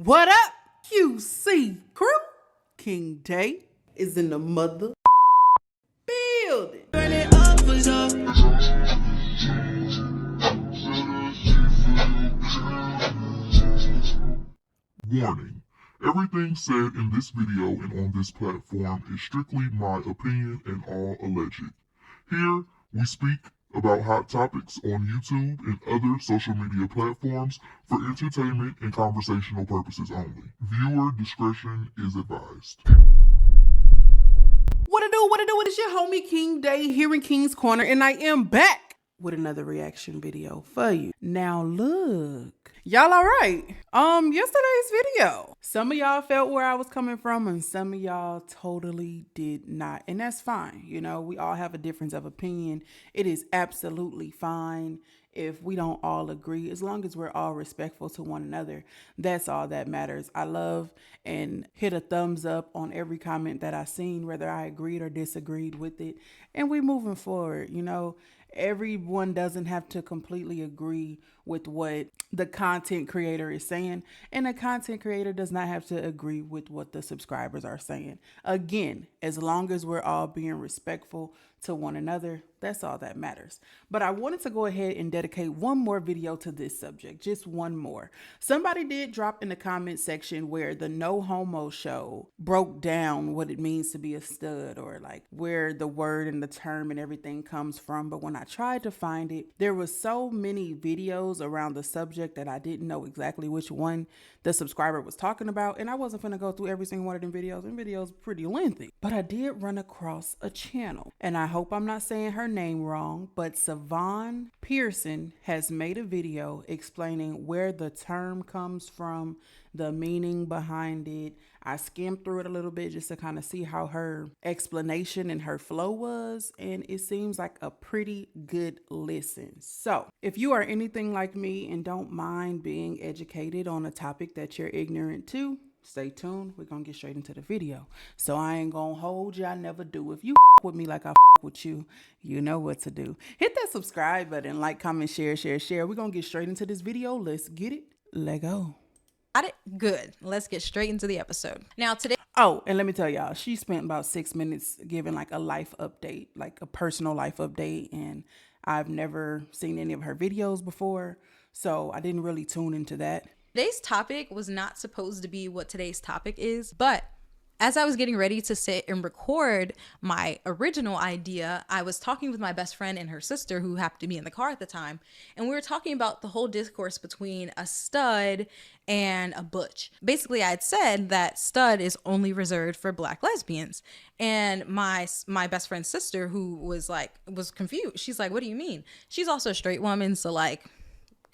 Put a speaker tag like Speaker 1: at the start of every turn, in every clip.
Speaker 1: What up, QC crew? King Day is in the mother building. Burn it up for
Speaker 2: Warning. Everything said in this video and on this platform is strictly my opinion and all alleged. Here, we speak about hot topics on YouTube and other social media platforms for entertainment and conversational purposes only. Viewer discretion is advised.
Speaker 1: What it do? It's your homie King Day here in King's Corner, and I am back with another reaction video for you. Now look, y'all all right? Yesterday's video, some of y'all felt where I was coming from and some of y'all totally did not, and that's fine. You know, we all have a difference of opinion. It is absolutely fine if we don't all agree, as long as we're all respectful to one another. That's all that matters. I love and hit a thumbs up on every comment that I seen, whether I agreed or disagreed with it, and we moving forward. You know, everyone doesn't have to completely agree with what the content creator is saying, and the content creator does not have to agree with what the subscribers are saying. Again, as long as we're all being respectful to one another, that's all that matters. But I wanted to go ahead and dedicate one more video to this subject, just one more. Somebody did drop in the comment section where the No Homo show broke down what it means to be a stud, or like where the word and the term and everything comes from. But when I tried to find it, there was so many videos around the subject that I didn't know exactly which one the subscriber was talking about. And I wasn't going to go through every single one of them videos, and videos pretty lengthy. But I did run across a channel, and I hope I'm not saying her name wrong, but Savon Pearson has made a video explaining where the term comes from, the meaning behind it. I skimmed through it a little bit just to kind of see how her explanation and her flow was, and it seems like a pretty good listen. So if you are anything like me and don't mind being educated on a topic that you're ignorant to, stay tuned. We're gonna get straight into the video. So I ain't gonna hold you. I never do. If you with me like I with you, you know what to do. Hit that subscribe button, like, comment, share. We're gonna get straight into this video. Let's get it. Let go.
Speaker 3: Got it? Good. Let's get straight into the episode. Now today.
Speaker 1: Oh, and let me tell y'all, she spent about 6 minutes giving like a life update, like a personal life update. And I've never seen any of her videos before, so I didn't really tune into that.
Speaker 3: Today's topic was not supposed to be what today's topic is, but as I was getting ready to sit and record my original idea, I was talking with my best friend and her sister, who happened to be in the car at the time. And we were talking about the whole discourse between a stud and a butch. Basically, I had said that stud is only reserved for Black lesbians. And my best friend's sister, who was confused. She's like, what do you mean? She's also a straight woman. So like,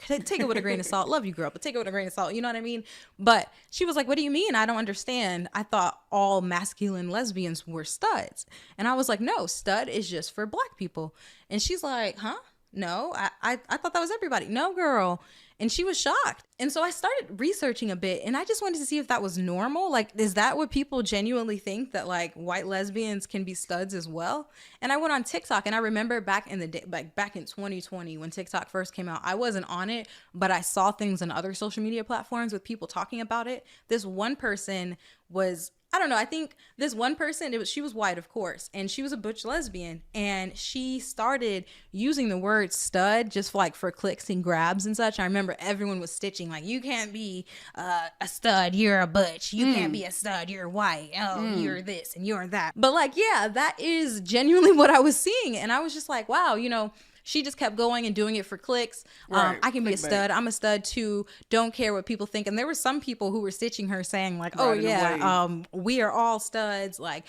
Speaker 3: take it with a grain of salt. Love you, girl, but take it with a grain of salt. You know what I mean? But she was like, what do you mean? I don't understand. I thought all masculine lesbians were studs. And I was like, no, stud is just for Black people. And she's like, huh? No, I thought that was everybody. No, girl. And she was shocked. And so I started researching a bit, and I just wanted to see if that was normal. Like, is that what people genuinely think, that like white lesbians can be studs as well? And I went on TikTok, and I remember back in the day, like back in 2020 when TikTok first came out, I wasn't on it, but I saw things on other social media platforms with people talking about it. This one person was, I don't know, I think this one person, she was white, of course, and she was a butch lesbian, and she started using the word stud just like for clicks and grabs and such. I remember everyone was stitching like, you can't be a stud, you're a butch. You can't be a stud, you're white. Oh, you're this and you're that. But like, yeah, that is genuinely what I was seeing. And I was just like, wow, you know, she just kept going and doing it for clicks.
Speaker 1: Right.
Speaker 3: I can be a stud. I'm a stud too. Don't care what people think. And there were some people who were stitching her saying like, oh yeah, we are all studs. Like,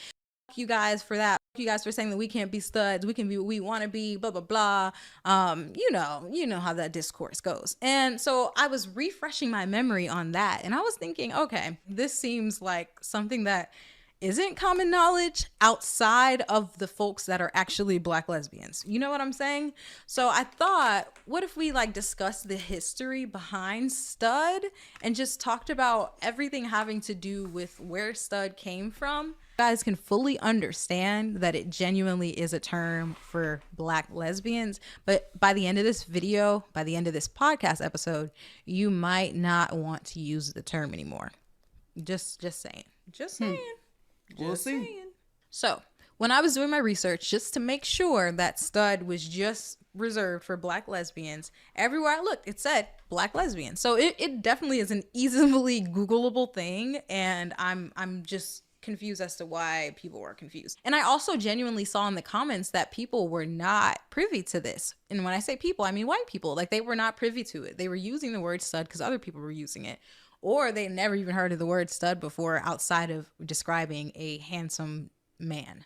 Speaker 3: fuck you guys for that. Fuck you guys for saying that we can't be studs. We can be what we want to be, blah, blah, blah. You know how that discourse goes. And so I was refreshing my memory on that. And I was thinking, okay, this seems like something that isn't common knowledge outside of the folks that are actually Black lesbians. You know what I'm saying? So I thought, what if we like discuss the history behind stud and just talked about everything having to do with where stud came from? guys can fully understand that it genuinely is a term for Black lesbians, but by the end of this video, by the end of this podcast episode, you might not want to use the term anymore. Just saying.
Speaker 1: We'll see.
Speaker 3: So when I was doing my research, just to make sure that stud was just reserved for Black lesbians, everywhere I looked, it said Black lesbian. So it definitely is an easily Googleable thing. And I'm just confused as to why people were confused. And I also genuinely saw in the comments that people were not privy to this. And when I say people, I mean white people. Like, they were not privy to it. They were using the word stud because other people were using it. Or they never even heard of the word stud before outside of describing a handsome man.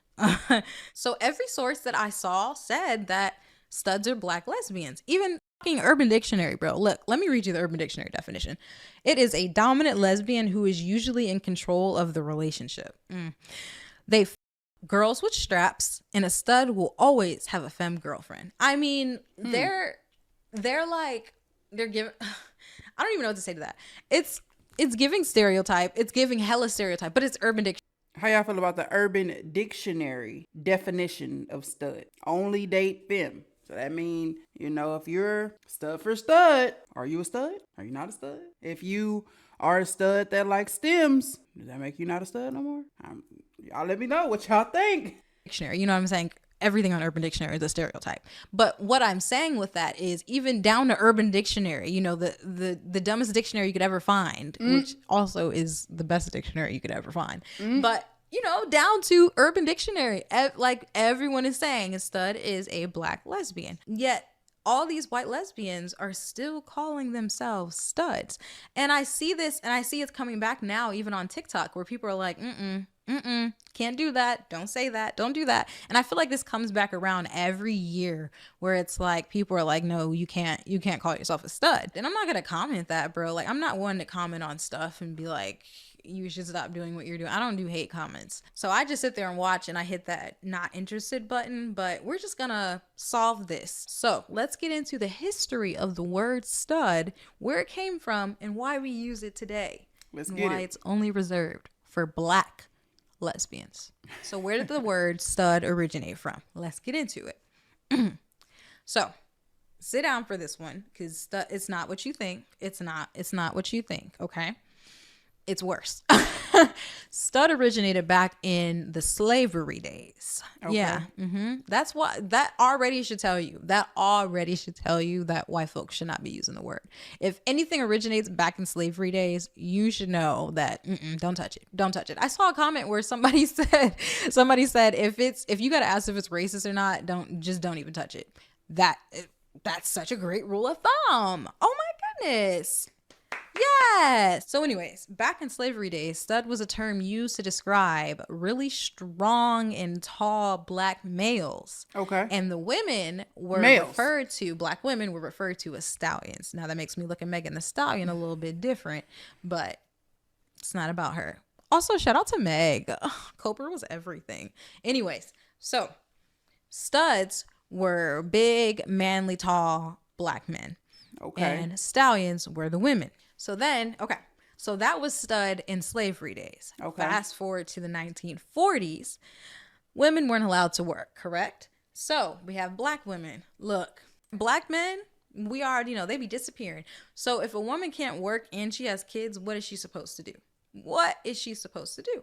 Speaker 3: So every source that I saw said that studs are Black lesbians. Even fucking Urban Dictionary, bro. Look, let me read you the Urban Dictionary definition. It is a dominant lesbian who is usually in control of the relationship. They girls with straps, and a stud will always have a femme girlfriend. I mean, they're giving I don't even know what to say to that. It's giving stereotype. It's giving hella stereotype, but it's Urban Dictionary.
Speaker 1: How y'all feel about the Urban Dictionary definition of stud? Only date femme. So that means, if you're stud for stud, are you a stud? Are you not a stud? If you are a stud that likes stems, does that make you not a stud no more? Y'all let me know what y'all think.
Speaker 3: Dictionary, you know what I'm saying? Everything on Urban Dictionary is a stereotype. But what I'm saying with that is even down to Urban Dictionary, the dumbest dictionary you could ever find, which also is the best dictionary you could ever find. But, down to Urban Dictionary, like everyone is saying, a stud is a Black lesbian. Yet all these white lesbians are still calling themselves studs. And I see this, and I see it's coming back now, even on TikTok, where people are like, can't do that. Don't say that. Don't do that. And I feel like this comes back around every year where it's like people are like, no, you can't call yourself a stud. And I'm not going to comment that, bro. Like, I'm not one to comment on stuff and be like, you should stop doing what you're doing. I don't do hate comments. So I just sit there and watch, and I hit that not interested button, but we're just gonna solve this. So let's get into the history of the word stud, where it came from, and why we use it today.
Speaker 1: Let's get
Speaker 3: why
Speaker 1: it.
Speaker 3: It's only reserved for Black lesbians. So where did the word stud originate from? Let's get into it. So sit down for this one, because it's not what you think. It's not what you think. Okay. It's worse. Stud originated back in the slavery days.
Speaker 1: Okay.
Speaker 3: Yeah. That's why that already should tell you that white folks should not be using the word. If anything originates back in slavery days, you should know that don't touch it. Don't touch it. I saw a comment where somebody said if you got to ask if it's racist or not, don't even touch it. That's such a great rule of thumb. Oh my goodness. Yes. So anyways, back in slavery days, stud was a term used to describe really strong and tall Black males.
Speaker 1: Okay.
Speaker 3: And the women were Black women were referred to as stallions. Now that makes me look at Megan Thee Stallion a little bit different, but it's not about her. Also, shout out to Meg. Cobra was everything. Anyways, so studs were big, manly, tall Black men.
Speaker 1: Okay.
Speaker 3: And stallions were the women. So that was stud in slavery days.
Speaker 1: Okay.
Speaker 3: Fast forward to the 1940s, women weren't allowed to work, correct? So we have Black women. Look, Black men, we already know they be disappearing. So if a woman can't work and she has kids, what is she supposed to do? What is she supposed to do?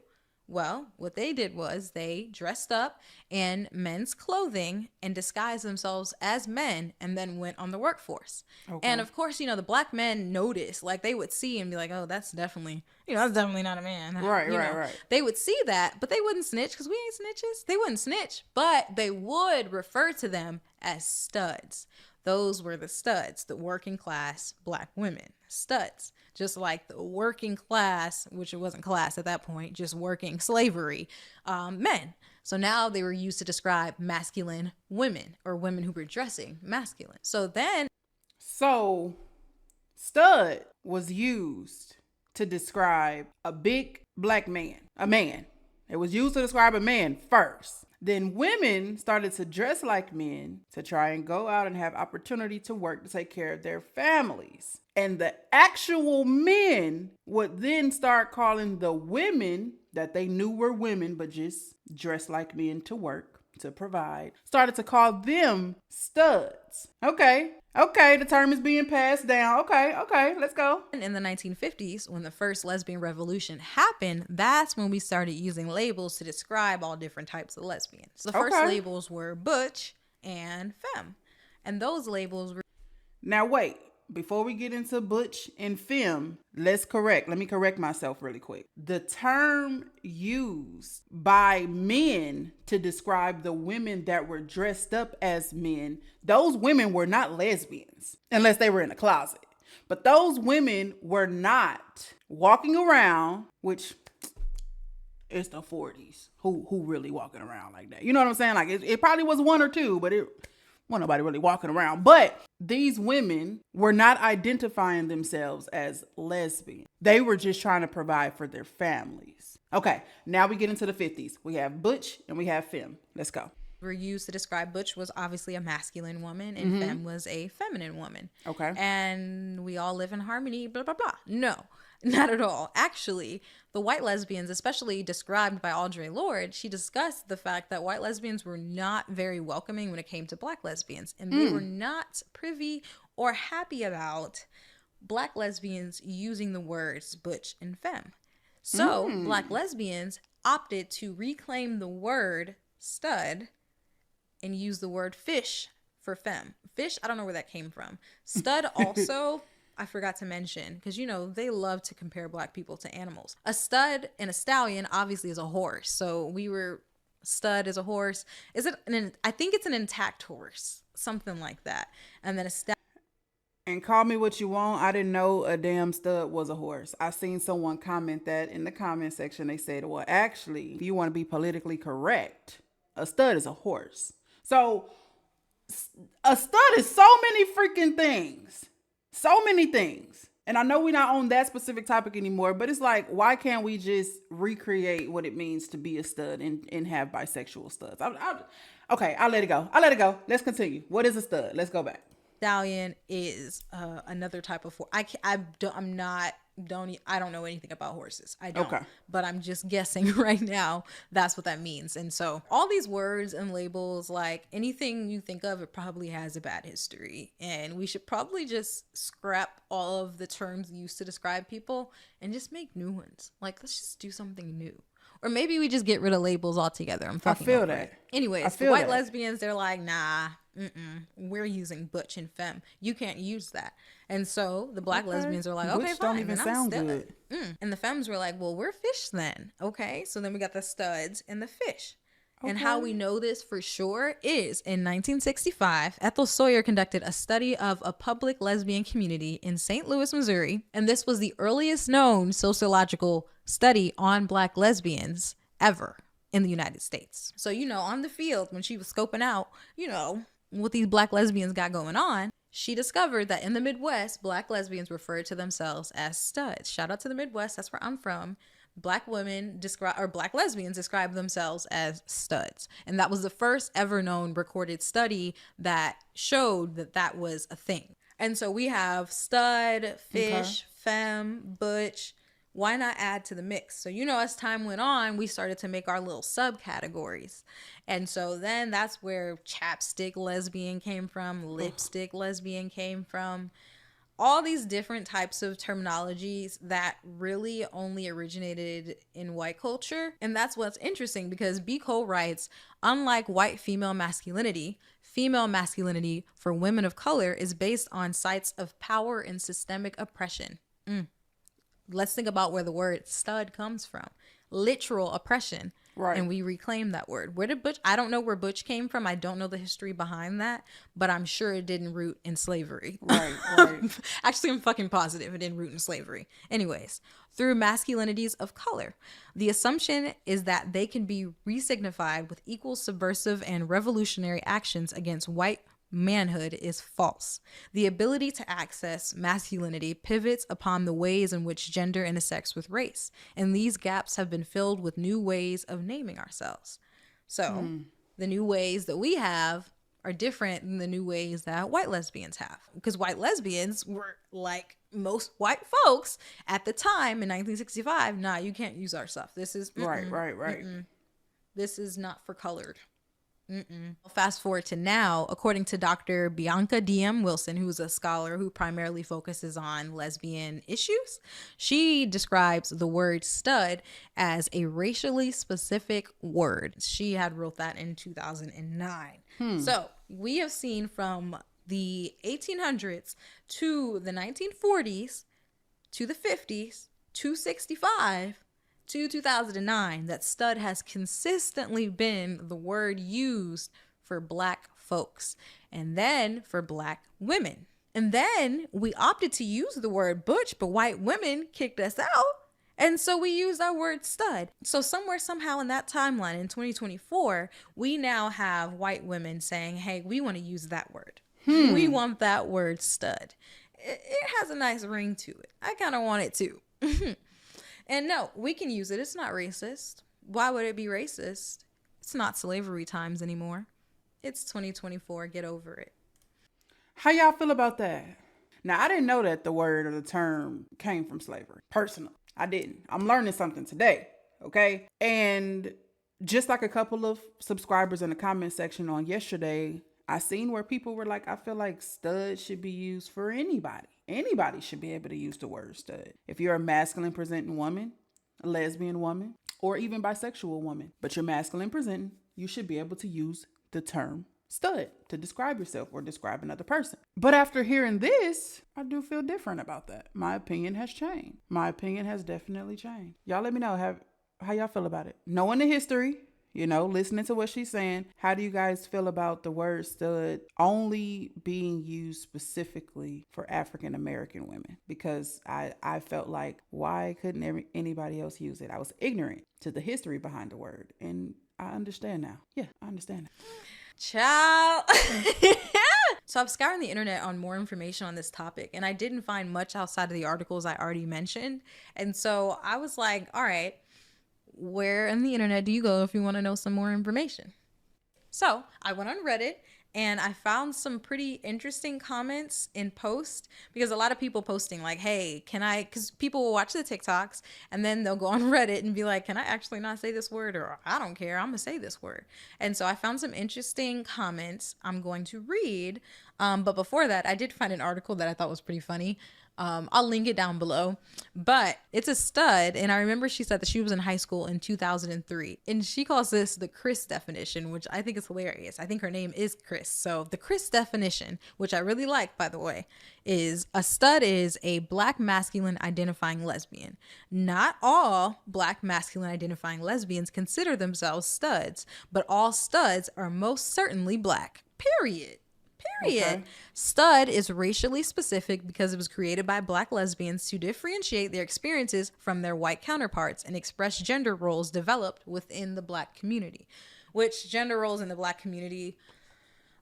Speaker 3: Well, what they did was they dressed up in men's clothing and disguised themselves as men and then went on the workforce. Okay. And of course, the Black men noticed, like they would see and be like, oh, that's definitely not a man.
Speaker 1: Right.
Speaker 3: They would see that, but they wouldn't snitch because we ain't snitches. They wouldn't snitch, but they would refer to them as studs. Those were the studs, the working class Black women, studs. Just like the working class, which it wasn't class at that point, just working slavery, men. So now they were used to describe masculine women or women who were dressing masculine. So
Speaker 1: stud was used to describe a big Black man, a man. It was used to describe a man first. Then women started to dress like men to try and go out and have opportunity to work to take care of their families. And the actual men would then start calling the women that they knew were women but just dressed like men to work, to provide, started to call them studs. Okay, the term is being passed down. Okay, let's go.
Speaker 3: In the 1950s, when the first lesbian revolution happened, that's when we started using labels to describe all different types of lesbians. The first labels were butch and femme. And those labels were...
Speaker 1: Now wait, before we get into butch and femme, let me correct myself really quick. The term used by men to describe the women that were dressed up as men, those women were not lesbians, unless they were in a closet. But those women were not walking around, which it's the 40s. Who really walking around like that? You know what I'm saying? Like it probably was one or two, but it wasn't nobody really walking around. But these women were not identifying themselves as lesbian. They were just trying to provide for their families. Okay, now we get into the 50s. We have butch and we have femme. Let's go.
Speaker 3: Were used to describe butch was obviously a masculine woman and femme was a feminine woman.
Speaker 1: Okay.
Speaker 3: And we all live in harmony, blah, blah, blah. No, not at all. Actually, the white lesbians, especially described by Audre Lorde, she discussed the fact that white lesbians were not very welcoming when it came to black lesbians. And they were not privy or happy about black lesbians using the words butch and femme. So black lesbians opted to reclaim the word stud and use the word fish for femme. Fish, I don't know where that came from. Stud also, I forgot to mention, because, you know, they love to compare black people to animals. A stud and a stallion obviously is a horse. So stud is a horse. I think it's an intact horse, something like that. And then a stallion.
Speaker 1: And call me what you want. I didn't know a damn stud was a horse. I seen someone comment that in the comment section. They said, well, actually, if you want to be politically correct, a stud is a horse. So a stud is so many freaking things. So many things. And I know we're not on that specific topic anymore, but it's like, why can't we just recreate what it means to be a stud and have bisexual studs? Okay, I'll let it go. Let's continue. What is a stud? Let's go back.
Speaker 3: Stallion is another type of horse. I don't know anything about horses. I don't. Okay. But I'm just guessing right now that's what that means. And so all these words and labels, like anything you think of, it probably has a bad history. And we should probably just scrap all of the terms used to describe people and just make new ones. Like, let's just do something new. Or maybe we just get rid of labels altogether. I feel that. Anyways, the white lesbians, they're like, nah, we're using butch and femme. You can't use that. And so the black lesbians are like, okay,
Speaker 1: butch
Speaker 3: fine.
Speaker 1: Don't even sound good.
Speaker 3: And the femmes were like, well, we're fish then. Okay. So then we got the studs and the fish. Okay. And how we know this for sure is in 1965, Ethel Sawyer conducted a study of a public lesbian community in St. Louis, Missouri. And this was the earliest known sociological study on black lesbians ever in the United States. So, you know, on the field, when she was scoping out, you know, what these black lesbians got going on, she discovered that in the Midwest, black lesbians referred to themselves as studs. Shout out to the Midwest. That's where I'm from. Black lesbians describe themselves as studs. And that was the first ever known recorded study that showed that that was a thing. And so we have stud, fish, femme, butch. Why not add to the mix? So, you know, as time went on, we started to make our little subcategories. And so then that's where chapstick lesbian came from, lipstick lesbian came from. All these different types of terminologies that really only originated in white culture. And that's what's interesting, because B. Cole writes, unlike white female masculinity for women of color is based on sites of power and systemic oppression. Let's think about where the word stud comes from. Literal oppression. Right. And we reclaim that word. Where did butch? I don't know where butch came from. I don't know the history behind that, but I'm sure it didn't root in slavery. Right. Actually, I'm fucking positive it didn't root in slavery. Anyways, through masculinities of color, the assumption is that they can be resignified with equal subversive and revolutionary actions against white manhood is false. The ability to access masculinity pivots upon the ways in which gender intersects with race, and these gaps have been filled with new ways of naming ourselves. So the new ways that we have are different than the new ways that white lesbians have, because white lesbians were like most white folks at the time in 1965, nah, you can't use our stuff. This is
Speaker 1: Right.
Speaker 3: this is not for colored. Fast forward to now, according to Dr. Bianca D.M. Wilson, who's a scholar who primarily focuses on lesbian issues, she describes the word stud as a racially specific word. She had wrote that in 2009. So we have seen from the 1800s to the 1940s to the 50s to 65 to 2009 that stud has consistently been the word used for black folks and then for black women. And then we opted to use the word butch, but white women kicked us out. And so we used our word stud. So somewhere, somehow in that timeline in 2024, we now have white women saying, hey, we want to use that word. We want that word stud. It has a nice ring to it. I kind of want it too. And no, we can use it. It's not racist. Why would it be racist? It's not slavery times anymore. It's 2024. Get over it.
Speaker 1: How y'all feel about that? Now, I didn't know that the word or the term came from slavery. Personally, I didn't. I'm learning something today, okay? And just like a couple of subscribers in the comment section on yesterday, I seen where people were like, I feel like stud should be used for anybody. Anybody should be able to use the word stud. If you're a masculine presenting woman, a lesbian woman, or even bisexual woman, but you're masculine presenting, you should be able to use the term stud to describe yourself or describe another person. But after hearing this, I do feel different about that. My opinion has changed. My opinion has definitely changed. Y'all let me know how y'all feel about it. Knowing the history, listening to what she's saying, how do you guys feel about the word stud only being used specifically for African American women? Because I felt like, why couldn't anybody else use it? I was ignorant to the history behind the word, and I understand now. Yeah, I understand now.
Speaker 3: Child. So I'm scouring the internet on more information on this topic, and I didn't find much outside of the articles I already mentioned. And so I was like, all right, where in the internet do you go if you want to know some more information? So I went on Reddit and I found some pretty interesting comments in posts, because a lot of people posting like, hey, because people will watch the TikToks and then they'll go on Reddit and be like, can I actually not say this word? Or I don't care, I'm gonna say this word. And so I found some interesting comments I'm going to read. But before that, I did find an article that I thought was pretty funny. I'll link it down below, but it's a stud. And I remember she said that she was in high school in 2003, and she calls this the Chris definition, which I think is hilarious. I think her name is Chris. So the Chris definition, which I really like, by the way, is a stud is a black masculine identifying lesbian. Not all black masculine identifying lesbians consider themselves studs, but all studs are most certainly black, period. Okay. Stud is racially specific because it was created by black lesbians to differentiate their experiences from their white counterparts and express gender roles developed within the black community. Which gender roles in the black community,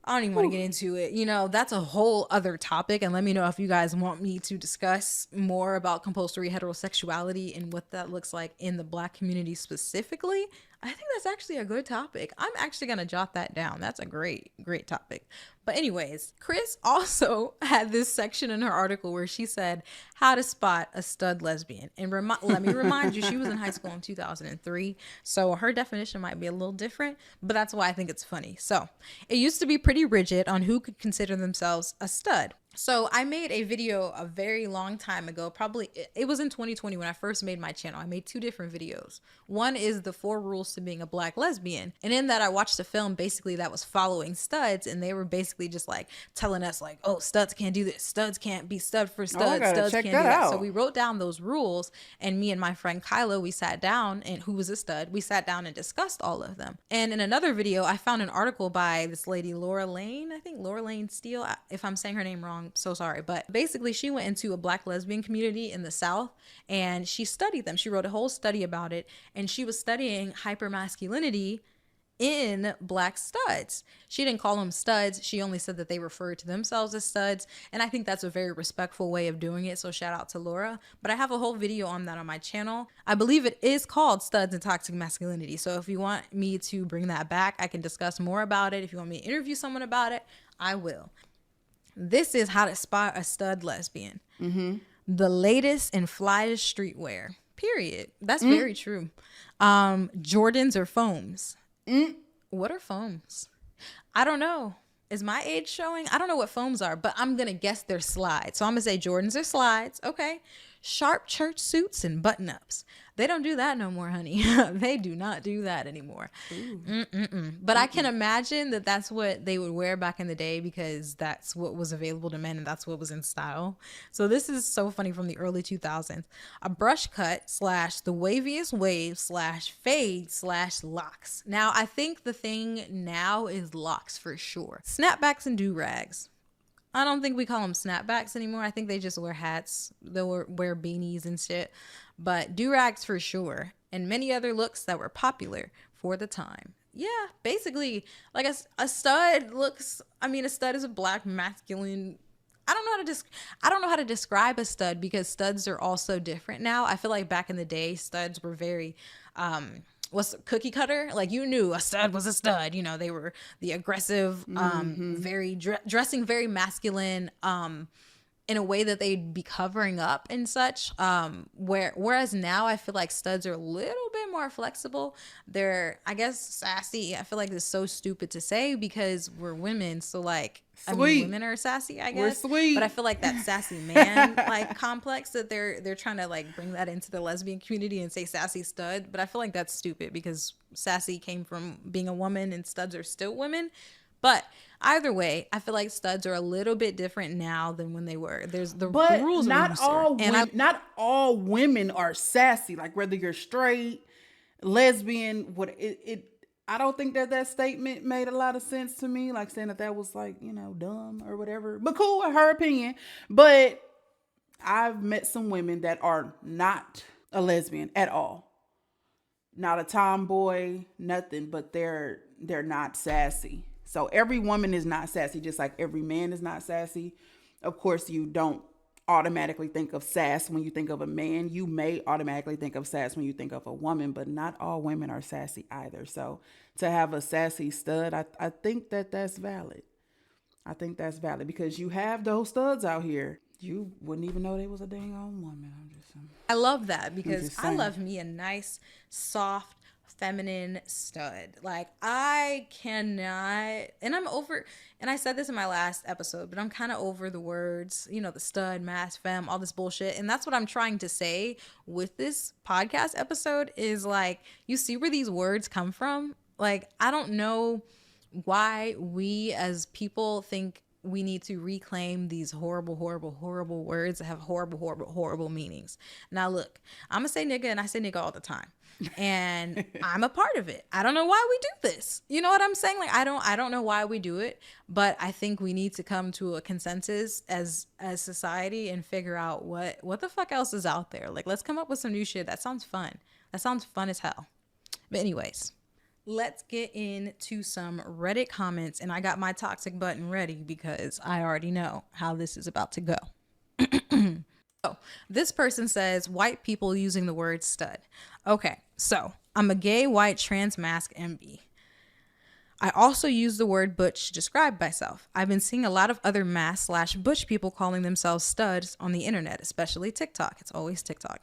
Speaker 3: I don't even want to get into it. That's a whole other topic. And let me know if you guys want me to discuss more about compulsory heterosexuality and what that looks like in the black community specifically. I think that's actually a good topic. I'm actually going to jot that down. That's a great, great topic. But anyways, Chris also had this section in her article where she said how to spot a stud lesbian. And let me remind you, she was in high school in 2003. So her definition might be a little different, but that's why I think it's funny. So it used to be pretty rigid on who could consider themselves a stud. So I made a video a very long time ago, probably it was in 2020 when I first made my channel. I made 2 different videos. One is the 4 rules to being a black lesbian. And in that I watched a film basically that was following studs, and they were basically just like telling us like, oh, studs can't do this. Studs can't be stud for studs. Studs can't do that. So we wrote down those rules, and me and my friend Kyla, we sat down, and who was a stud, we sat down and discussed all of them. And in another video, I found an article by this lady, Laura Lane Steele. If I'm saying her name wrong, so sorry, but basically she went into a black lesbian community in the South and she studied them. She wrote a whole study about it, and she was studying hypermasculinity in black studs. She didn't call them studs. She only said that they referred to themselves as studs. And I think that's a very respectful way of doing it. So shout out to Laura. But I have a whole video on that on my channel. I believe it is called Studs and Toxic Masculinity. So if you want me to bring that back, I can discuss more about it. If you want me to interview someone about it, I will. This is how to spot a stud lesbian. the latest and flyest streetwear. Period. That's very true. Jordans or foams. What are foams? I don't know. Is my age showing? I don't know what foams are, but I'm going to guess they're slides. So I'm going to say Jordans or slides. Okay. Sharp church suits and button-ups. They don't do that no more, honey. They do not do that anymore. But I can imagine that that's what they would wear back in the day because that's what was available to men and that's what was in style. So this is so funny from the early 2000s. A brush cut / the waviest wave / fade / locks. Now, I think the thing now is locks for sure. Snapbacks and do-rags. I don't think we call them snapbacks anymore. I think they just wear hats. They'll wear beanies and shit. But do-rags for sure. And many other looks that were popular for the time. Yeah, basically, like a stud looks, a stud is a black masculine. I don't know how to describe a stud because studs are also different now. I feel like back in the day, studs were very, what's cookie cutter? Like you knew a stud was a stud. You know, they were the aggressive, very dressing very masculine, in a way that they'd be covering up and such. Whereas now I feel like studs are a little bit more flexible. They're, I guess, sassy. I feel like it's so stupid to say because we're women. So like, women are sassy, I guess.
Speaker 1: We're sweet.
Speaker 3: But I feel like that sassy man like complex that they're trying to like bring that into the lesbian community and say sassy stud. But I feel like that's stupid because sassy came from being a woman and studs are still women. But either way, I feel like studs are a little bit different now than when they were. The rules are looser.
Speaker 1: Not all women are sassy. Like whether you're straight, lesbian, I don't think that statement made a lot of sense to me. Like saying that was like, dumb or whatever. But cool, her opinion. But I've met some women that are not a lesbian at all. Not a tomboy, nothing. But they're not sassy. So every woman is not sassy, just like every man is not sassy. Of course, you don't automatically think of sass when you think of a man. You may automatically think of sass when you think of a woman, but not all women are sassy either. So to have a sassy stud, I think that's valid. I think that's valid because you have those studs out here. You wouldn't even know they was a dang on woman.
Speaker 3: I love that because I love me a nice, soft, feminine stud. Like I cannot, and I'm over, and I said this in my last episode, but I'm kind of over the words, the stud, mass, femme, all this bullshit. And that's what I'm trying to say with this podcast episode is like, you see where these words come from? Like, I don't know why we as people think we need to reclaim these horrible, horrible, horrible words that have horrible, horrible, horrible meanings. Now look, I'm gonna say nigga and I say nigga all the time. And I'm a part of it. I don't know why we do this. You know what I'm saying? Like I don't know why we do it, but I think we need to come to a consensus as society and figure out what the fuck else is out there. Like let's come up with some new shit. That sounds fun. That sounds fun as hell. But anyways, let's get into some Reddit comments, and I got my toxic button ready because I already know how this is about to go. So this person says white people using the word stud. Okay, so I'm a gay, white, trans, masc, MB. I also use the word butch to describe myself. I've been seeing a lot of other mass/butch people calling themselves studs on the internet, especially TikTok. It's always TikTok.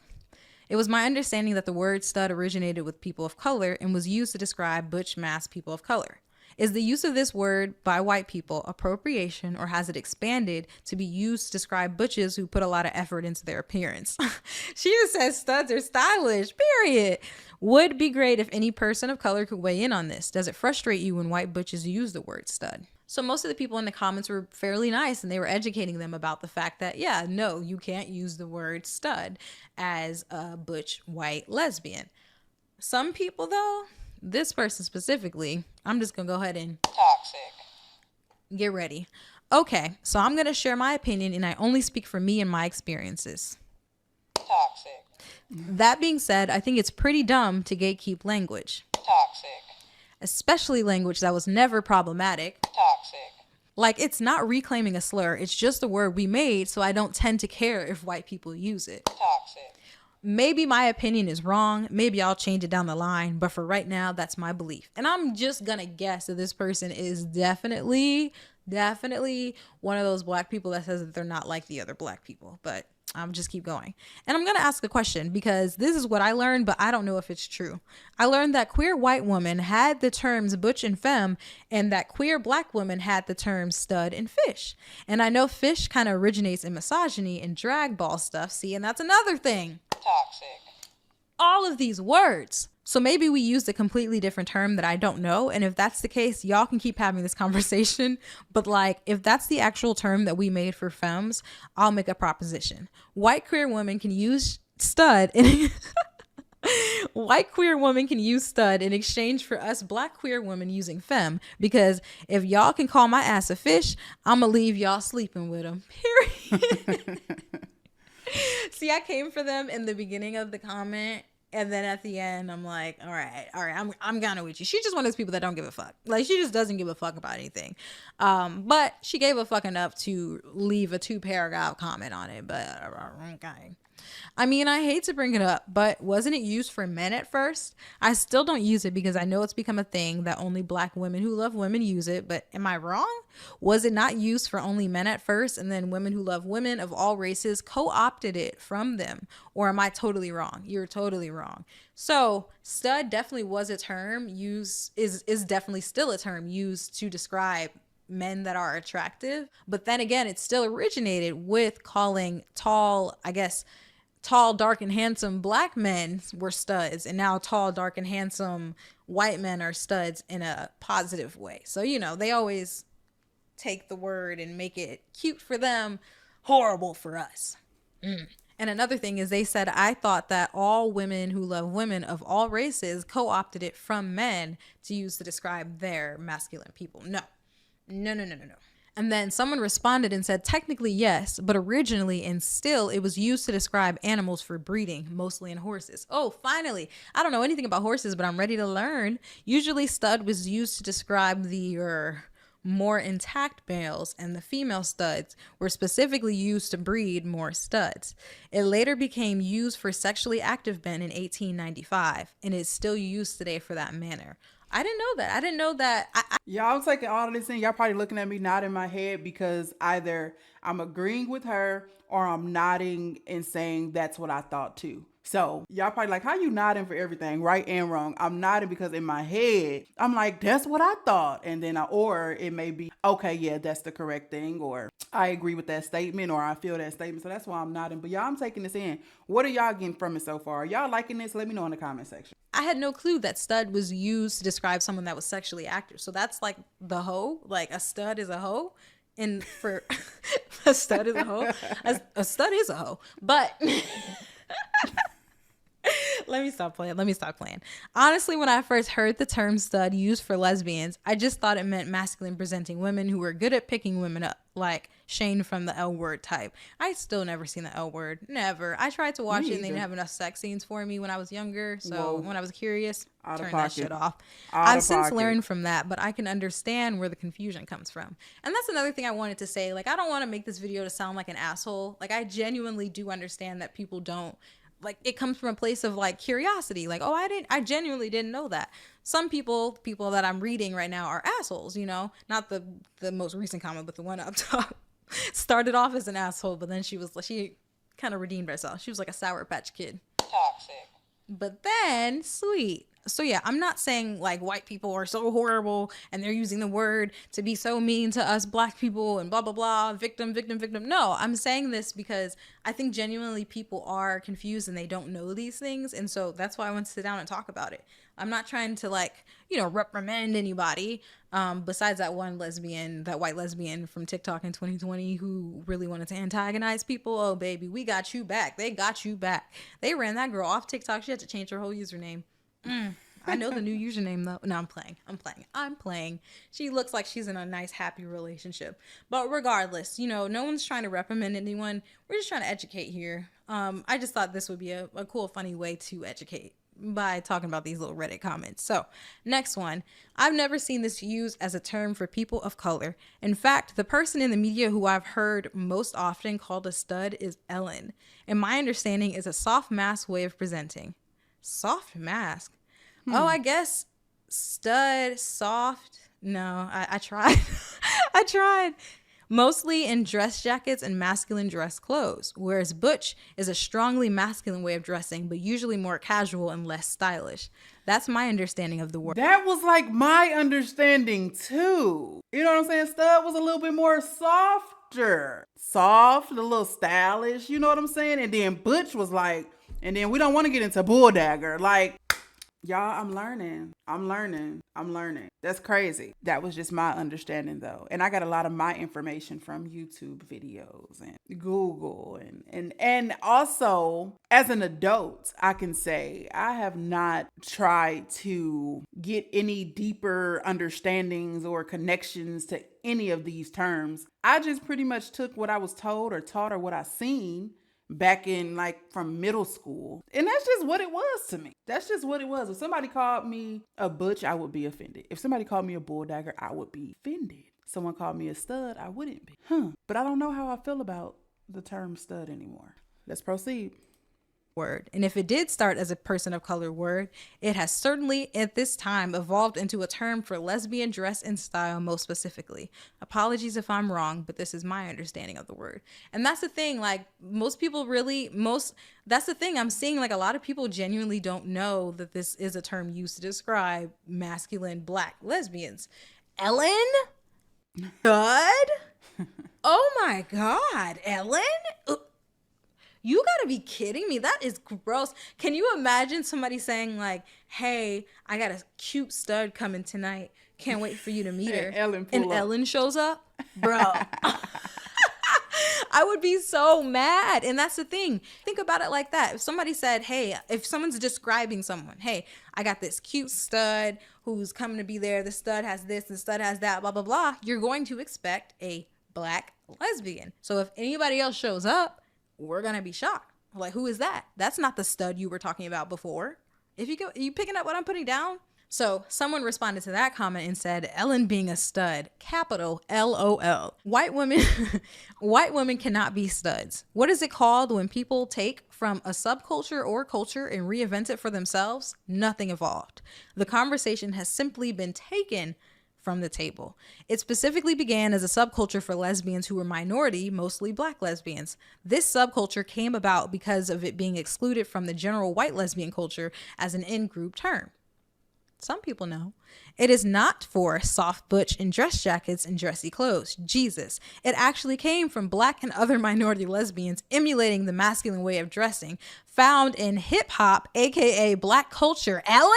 Speaker 3: It was my understanding that the word stud originated with people of color and was used to describe butch mass people of color. Is the use of this word by white people appropriation, or has it expanded to be used to describe butches who put a lot of effort into their appearance? She just says studs are stylish, period. Would be great if any person of color could weigh in on this. Does it frustrate you when white butches use the word stud? So most of the people in the comments were fairly nice, and they were educating them about the fact that, yeah, no, you can't use the word stud as a butch white lesbian. Some people, though, this person specifically, I'm just going to go ahead and toxic. Get ready. Okay, so I'm going to share my opinion, and I only speak for me and my experiences. Toxic. That being said, I think it's pretty dumb to gatekeep language. Toxic. Especially language that was never problematic. Toxic. Like, it's not reclaiming a slur. It's just a word we made, so I don't tend to care if white people use it. Toxic. Maybe my opinion is wrong. Maybe I'll change it down the line. But for right now, that's my belief. And I'm just going to guess that this person is definitely one of those black people that says that they're not like the other black people. But I'll just keep going. And I'm going to ask a question because this is what I learned, but I don't know if it's true. I learned that queer white woman had the terms butch and femme, and that queer black woman had the terms stud and fish. And I know fish kind of originates in misogyny and drag ball stuff. See, and that's another thing. Toxic. All of these words. So maybe we used a completely different term that I don't know. And if that's the case, y'all can keep having this conversation. But like, if that's the actual term that we made for femmes, I'll make a proposition. White queer women can use stud in white queer woman can use stud in exchange for us black queer women using femme. Because if y'all can call my ass a fish, I'ma leave y'all sleeping with them. Period. See, I came for them in the beginning of the comment. And then at the end, I'm like, all right, I'm kind of with you. She's just one of those people that don't give a fuck. Like, she just doesn't give a fuck about anything. But she gave a fuck enough to leave a 2-paragraph comment on it. But okay. I mean, I hate to bring it up, but wasn't it used for men at first? I still don't use it because I know it's become a thing that only black women who love women use it. But am I wrong? Was it not used for only men at first, and then women who love women of all races co-opted it from them? Or am I totally wrong? You're totally wrong. So stud definitely was a term used, is definitely still a term used to describe men that are attractive. But then again, it still originated with calling tall, dark, and handsome black men were studs, and now tall, dark, and handsome white men are studs in a positive way. So, you know, they always take the word and make it cute for them, horrible for us. And another thing is they said, I thought that all women who love women of all races co-opted it from men to use to describe their masculine people. No. And then someone responded and said, technically, yes, but originally and still it was used to describe animals for breeding, mostly in horses. Oh, finally. I don't know anything about horses, but I'm ready to learn. Usually stud was used to describe the more intact males, and the female studs were specifically used to breed more studs. It later became used for sexually active men in 1895, and is still used today for that manner. I didn't know that.
Speaker 1: Y'all taking all of this in. Y'all probably looking at me nodding my head because either I'm agreeing with her or I'm nodding and saying that's what I thought too. So y'all probably like, how you nodding for everything, right and wrong? I'm nodding because in my head, I'm like, that's what I thought. And then or it may be, okay, yeah, that's the correct thing. Or I agree with that statement, or I feel that statement. So that's why I'm nodding. But y'all, I'm taking this in. What are y'all getting from it so far? Are y'all liking this? Let me know in the comment section.
Speaker 3: I had no clue that stud was used to describe someone that was sexually active. So that's like the hoe, like a stud is a hoe. And for a stud is a hoe, a stud is a hoe. But let me stop playing. Honestly, when I first heard the term stud used for lesbians, I just thought it meant masculine presenting women who were good at picking women up, like Shane from the L Word type. I still never seen the L Word. Never. I tried to watch it and they didn't have enough sex scenes for me when I was younger. So when I was curious, turned that shit off. I've since learned from that, but I can understand where the confusion comes from. And that's another thing I wanted to say. Like, I don't want to make this video to sound like an asshole. Like, I genuinely do understand that people don't. Like, it comes from a place of like curiosity, like, oh, I genuinely didn't know that. Some people that I'm reading right now are assholes, you know, not the most recent comment, but the one up top started off as an asshole, but then she kind of redeemed herself. She was like a Sour Patch Kid. Toxic. But then sweet. So yeah, I'm not saying like white people are so horrible and they're using the word to be so mean to us black people and blah, blah, blah, victim. No, I'm saying this because I think genuinely people are confused and they don't know these things. And so that's why I want to sit down and talk about it. I'm not trying to like, you know, reprimand anybody besides that one lesbian, that white lesbian from TikTok in 2020 who really wanted to antagonize people. Oh, baby, we got you back. They got you back. They ran that girl off TikTok. She had to change her whole username. I know the new username though. No, I'm playing. She looks like she's in a nice, happy relationship. But regardless, you know, no one's trying to reprimand anyone. We're just trying to educate here. I just thought this would be a cool, funny way to educate by talking about these little Reddit comments. So next one, I've never seen this used as a term for people of color. In fact, the person in the media who I've heard most often called a stud is Ellen. And my understanding is a soft mask way of presenting. Soft mask. Oh, I guess stud, soft. No, I tried. I tried. mostly in dress jackets and masculine dress clothes, whereas butch is a strongly masculine way of dressing, but usually more casual and less stylish. That's my understanding of the word.
Speaker 1: That was like my understanding too. You know what I'm saying? Stud was a little bit more softer. Soft, a little stylish, you know what I'm saying? And then butch was like, and then we don't want to get into bull dagger. Like, y'all, I'm learning. That's crazy. That was just my understanding though. And I got a lot of my information from YouTube videos and Google and also as an adult, I can say I have not tried to get any deeper understandings or connections to any of these terms. I just pretty much took what I was told or taught or what I seen back in like from middle school. And that's just what it was to me. That's just what it was. If somebody called me a butch, I would be offended. If somebody called me a bull dagger, I would be offended. Someone called me a stud, I wouldn't be. But I don't know how I feel about the term stud anymore. Let's proceed.
Speaker 3: Word. And if it did start as a person of color word, it has certainly at this time evolved into a term for lesbian dress and style most specifically. Apologies if I'm wrong, but this is my understanding of the word. And that's the thing, like that's the thing, I'm seeing like a lot of people genuinely don't know that this is a term used to describe masculine black lesbians. Ellen? God? Oh my God, Ellen? You gotta be kidding me. That is gross. Can you imagine somebody saying like, hey, I got a cute stud coming tonight. Can't wait for you to meet her. Ellen shows up? Bro. I would be so mad. And that's the thing. Think about it like that. If somebody said, hey, if someone's describing someone, hey, I got this cute stud who's coming to be there. The stud has this, the stud has that, blah, blah, blah. You're going to expect a black lesbian. So if anybody else shows up, we're gonna be shocked. Like, who is that? That's not the stud you were talking about before. You picking up what I'm putting down? So someone responded to that comment and said, Ellen being a stud, capital LOL. White women cannot be studs. What is it called when people take from a subculture or culture and reinvent it for themselves? Nothing evolved. The conversation has simply been taken from the table. It specifically began as a subculture for lesbians who were minority, mostly black lesbians. This subculture came about because of it being excluded from the general white lesbian culture as an in-group term. Some people know. It is not for soft butch in dress jackets and dressy clothes. Jesus. It actually came from black and other minority lesbians emulating the masculine way of dressing found in hip hop, aka black culture. Ellen?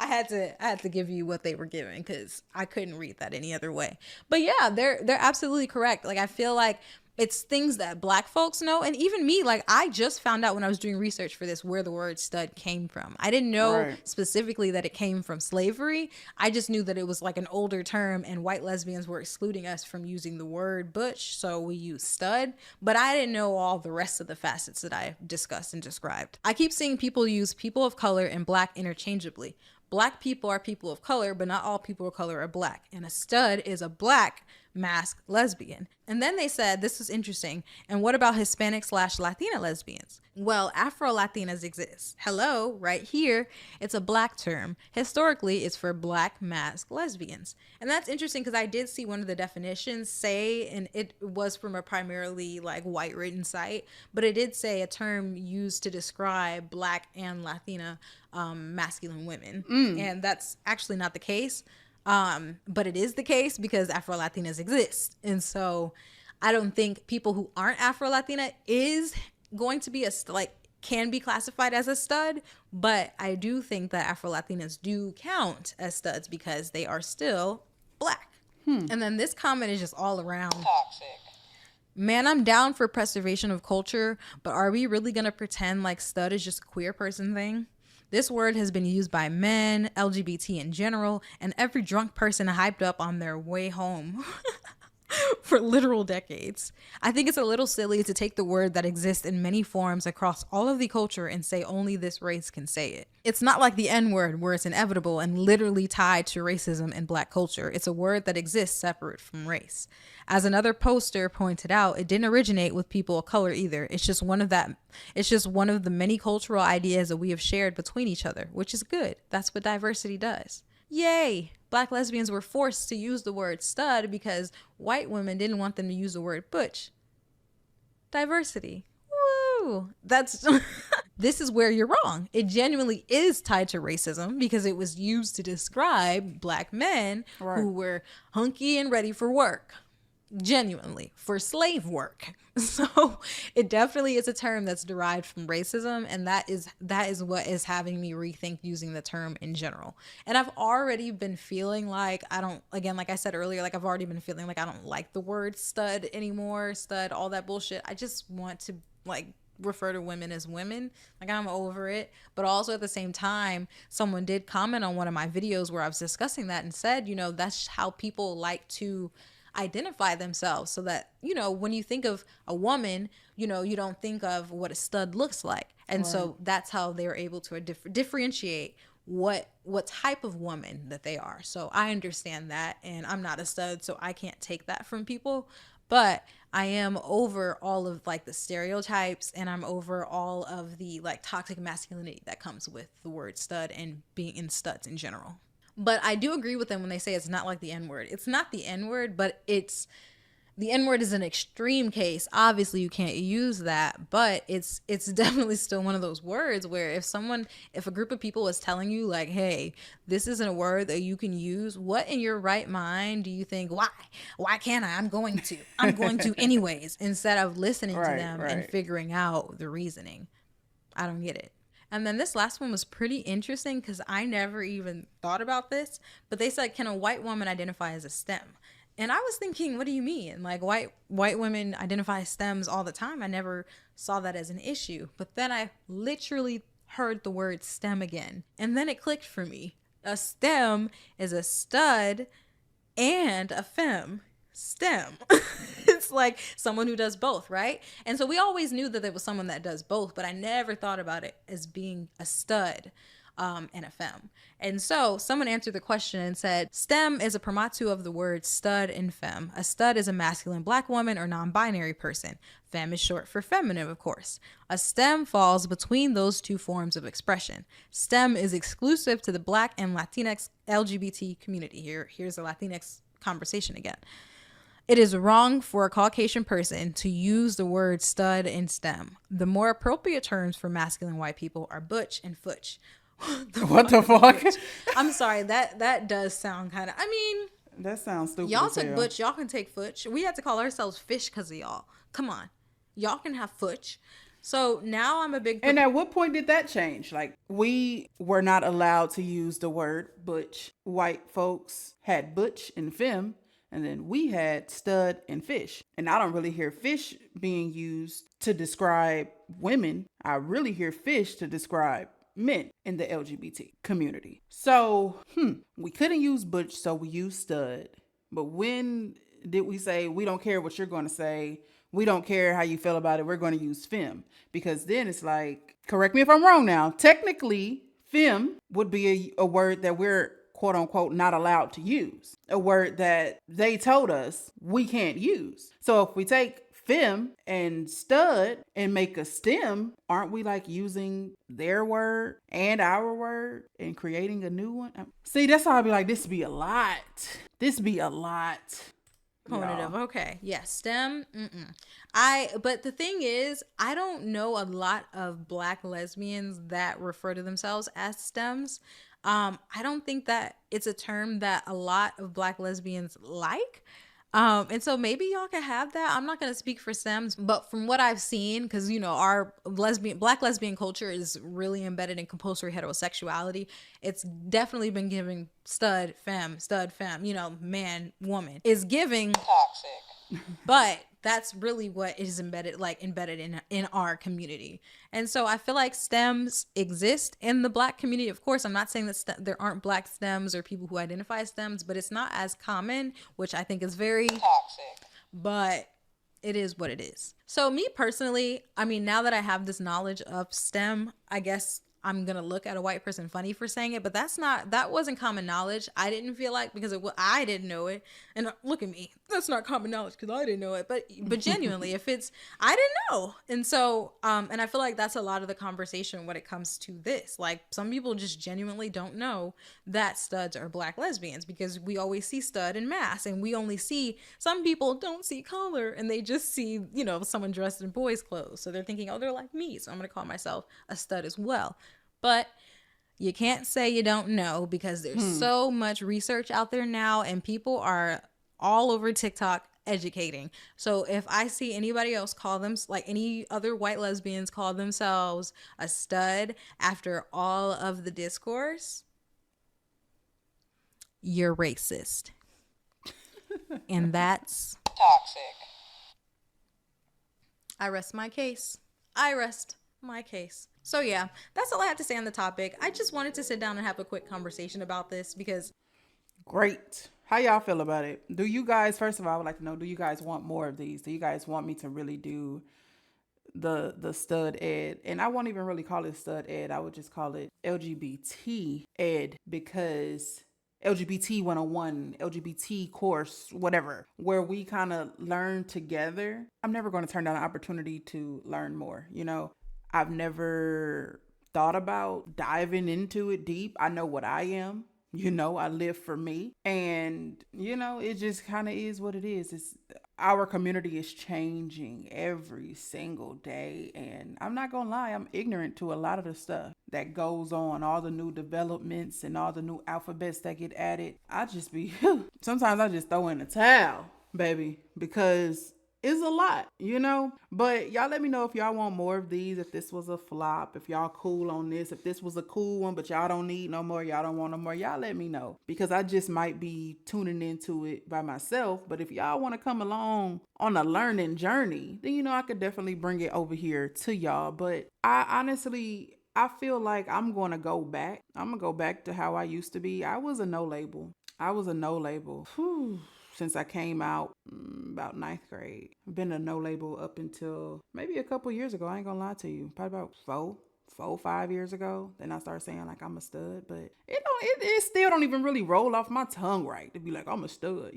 Speaker 3: I had to give you what they were giving because I couldn't read that any other way. But yeah, they're absolutely correct. Like, I feel like it's things that black folks know. And even me, like, I just found out when I was doing research for this where the word stud came from. I didn't know specifically that it came from slavery. I just knew that it was like an older term and white lesbians were excluding us from using the word butch. So we use stud. But I didn't know all the rest of the facets that I discussed and described. I keep seeing people use people of color and black interchangeably. Black people are people of color, but not all people of color are black. And a stud is a black masked lesbian. And then they said, this is interesting. And what about Hispanic/Latina lesbians? Well, Afro-Latinas exist. Hello, right here. It's a black term. Historically, it's for black masked lesbians. And that's interesting because I did see one of the definitions say, and it was from a primarily like white written site, but it did say a term used to describe black and Latina masculine women. And that's actually not the case. But it is the case because Afro-Latinas exist. And so I don't think people who aren't Afro-Latina is going to be can be classified as a stud, but I do think that Afro-Latinas do count as studs because they are still black. And then this comment is just all around toxic. Man, I'm down for preservation of culture, but are we really going to pretend like stud is just a queer person thing? This word has been used by men, LGBT in general, and every drunk person hyped up on their way home for literal decades. I think it's a little silly to take the word that exists in many forms across all of the culture and say only this race can say it. It's not like the N-word where it's inevitable and literally tied to racism in black culture. It's a word that exists separate from race. As another poster pointed out, it didn't originate with people of color either. It's just one of the many cultural ideas that we have shared between each other, which is good. That's what diversity does. Yay! Black lesbians were forced to use the word stud because white women didn't want them to use the word butch. Diversity. Woo! That's this is where you're wrong. It genuinely is tied to racism because it was used to describe black men who were hunky and ready for work. Genuinely, for slave work. So it definitely is a term that's derived from racism, and that is what is having me rethink using the term in general. And I've already been feeling like like I said earlier, like I've already been feeling like I don't like the word stud anymore, stud, all that bullshit. I just want to like refer to women as women. Like I'm over it. But also at the same time, someone did comment on one of my videos where I was discussing that and said, you know, that's how people like to identify themselves, so that, you know, when you think of a woman, you know, you don't think of what a stud looks like. And so that's how they're able to differentiate what type of woman that they are. So I understand that, and I'm not a stud, so I can't take that from people. But I am over all of like the stereotypes, and I'm over all of the like toxic masculinity that comes with the word stud and being in studs in general. But I do agree with them when they say it's not like the N-word. It's not the N-word, but the N-word is an extreme case. Obviously, you can't use that, but it's definitely still one of those words where if a group of people is telling you like, hey, this isn't a word that you can use, what in your right mind do you think, why can't I? I'm going to anyways, instead of listening to them and figuring out the reasoning. I don't get it. And then this last one was pretty interesting because I never even thought about this, but they said, can a white woman identify as a STEM? And I was thinking, what do you mean? Like white women identify as STEMs all the time. I never saw that as an issue. But then I literally heard the word STEM again. And then it clicked for me. A STEM is a stud and a femme. STEM. It's like someone who does both, right? And so we always knew that there was someone that does both, but I never thought about it as being a stud and a femme. And so someone answered the question and said, STEM is a portmanteau of the words stud and femme. A stud is a masculine black woman or non-binary person. Femme is short for feminine, of course. A STEM falls between those two forms of expression. STEM is exclusive to the Black and Latinx LGBT community. Here's a Latinx conversation again. It is wrong for a Caucasian person to use the word stud and STEM. The more appropriate terms for masculine white people are butch and futch.
Speaker 1: What the fuck?
Speaker 3: I'm sorry, that does sound kind of, I mean,
Speaker 1: that sounds stupid.
Speaker 3: Y'all took butch, y'all can take futch. We had to call ourselves fish because of y'all. Come on. Y'all can have futch. So now I'm a big...
Speaker 1: And at what point did that change? Like, we were not allowed to use the word butch. White folks had butch and femme. And then we had stud and fish. And I don't really hear fish being used to describe women. I really hear fish to describe men in the LGBT community. So, we couldn't use butch, so we used stud. But when did we say, we don't care what you're going to say, we don't care how you feel about it, we're going to use femme? Because then it's like, correct me if I'm wrong now, technically, femme would be a word that we're quote unquote not allowed to use, a word that they told us we can't use. So if we take femme and stud and make a STEM, aren't we like using their word and our word and creating a new one? See, that's how I'd be like, this be a lot.
Speaker 3: Cognitive. Okay. Yes. STEM. But the thing is, I don't know a lot of Black lesbians that refer to themselves as STEMs. I don't think that it's a term that a lot of Black lesbians like. And so maybe y'all can have that. I'm not going to speak for STEMs, but from what I've seen, because, you know, our Black lesbian culture is really embedded in compulsory heterosexuality. It's definitely been giving stud, femme, you know, man, woman is giving toxic, but that's really what is embedded in our community. And so I feel like STEMs exist in the Black community. Of course, I'm not saying that there aren't Black STEMs or people who identify as STEMs, but it's not as common, which I think is very toxic, but it is what it is. So me personally, I mean, now that I have this knowledge of STEM, I guess I'm going to look at a white person funny for saying it, but that wasn't common knowledge. I didn't feel like, because I didn't know it. And look at me. That's not common knowledge because I didn't know it. But genuinely, I didn't know. And so, and I feel like that's a lot of the conversation when it comes to this. Like, some people just genuinely don't know that studs are black lesbians, because we always see stud in mass, and some people don't see color, and they just see, someone dressed in boys' clothes. So they're thinking, oh, they're like me, so I'm going to call myself a stud as well. But you can't say you don't know, because there's so much research out there now, and people are all over TikTok educating. So if I see anybody else call them, like any other white lesbians call themselves a stud after all of the discourse, you're racist. And that's
Speaker 1: toxic.
Speaker 3: I rest my case. So yeah, that's all I have to say on the topic. I just wanted to sit down and have a quick conversation about this because...
Speaker 1: Great. How y'all feel about it? Do you guys, first of all, I would like to know, do you guys want more of these? Do you guys want me to really do the stud ed? And I won't even really call it stud ed. I would just call it LGBT ed, because LGBT 101, LGBT course, whatever, where we kind of learn together. I'm never going to turn down an opportunity to learn more. I've never thought about diving into it deep. I know what I am. I live for me. And, it just kind of is what it is. Our community is changing every single day. And I'm not going to lie, I'm ignorant to a lot of the stuff that goes on, all the new developments and all the new alphabets that get added. Sometimes I just throw in the towel, baby, because it's a lot, but y'all let me know if y'all want more of these, if this was a flop, if y'all cool on this, if this was a cool one, but y'all don't need no more, y'all don't want no more, y'all let me know, because I just might be tuning into it by myself. But if y'all want to come along on a learning journey, then, I could definitely bring it over here to y'all. But I feel like I'm going to go back. I'm going to go back to how I used to be. I was a no label. Since I came out about 9th grade. I've been a no label up until maybe a couple years ago. I ain't gonna lie to you. Probably about 5 years ago. Then I started saying like I'm a stud, but it still don't even really roll off my tongue right to be like I'm a stud.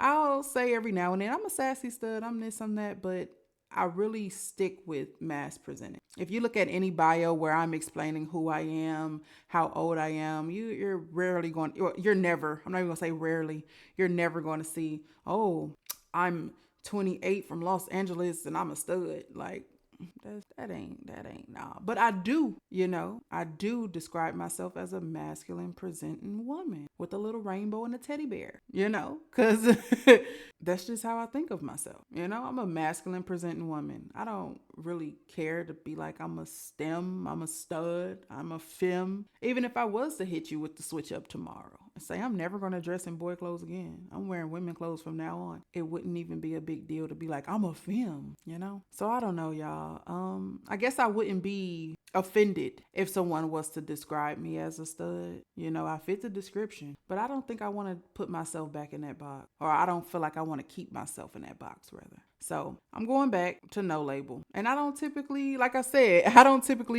Speaker 1: I'll say every now and then I'm a sassy stud, I'm this, I'm that, but I really stick with mass presented. If you look at any bio where I'm explaining who I am, how old I am, you're never, I'm not even gonna say rarely, you're never going to see, oh, I'm 28 from Los Angeles and I'm a stud. Like, that ain't nah. But I do describe myself as a masculine presenting woman with a little rainbow and a teddy bear, because that's just how I think of myself. I'm a masculine presenting woman. I don't really care to be like I'm a STEM, I'm a stud, I'm a femme. Even if I was to hit you with the switch up tomorrow and say I'm never going to dress in boy clothes again, I'm wearing women clothes from now on, it wouldn't even be a big deal to be like I'm a femme, So I don't know, y'all. I guess I wouldn't be offended if someone was to describe me as a stud. I fit the description, but I don't think I want to put myself back in that box, or I don't feel like I want to keep myself in that box, rather. So I'm going back to no label. And I don't typically, like I said,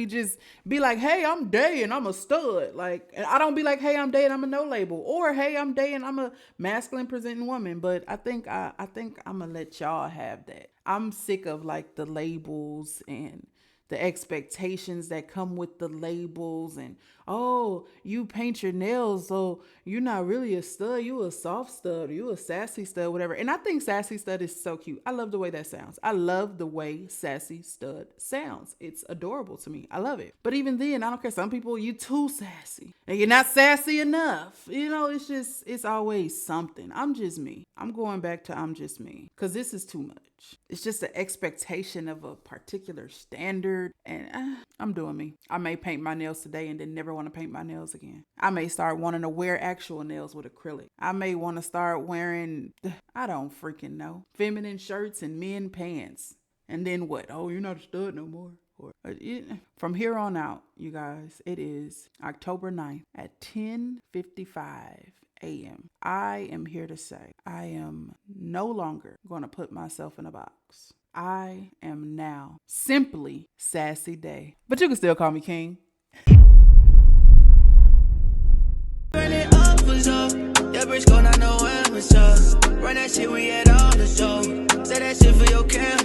Speaker 1: just be like, hey, I'm Day and I'm a stud. Like, and I don't be like, hey, I'm Day and I'm a no label, or hey, I'm Day and I'm a masculine presenting woman. But I think I'm gonna let y'all have that. I'm sick of like the labels and the expectations that come with the labels, and oh, you paint your nails, so you're not really a stud, you a soft stud, or you a sassy stud, whatever. And I think sassy stud is so cute. I love the way that sounds. I love the way sassy stud sounds. It's adorable to me. I love it. But even then, I don't care. Some people, you too sassy and you're not sassy enough. It's always something. I'm just me. I'm going back to I'm just me, because this is too much. It's just the expectation of a particular standard, and I'm doing me. I may paint my nails today and then never want to paint my nails again. I may start wanting to wear actual nails with acrylic. I may want to start wearing, I don't freaking know, feminine shirts and men pants. And then what? Oh, you're not a stud no more. From here on out, you guys, it is October 9th at 10:55 a.m. I am here to say I am no longer going to put myself in a box. I am now simply Sassy Day. But you can still call me King.
Speaker 4: Run that shit, we had all the show. Say that shit for your care.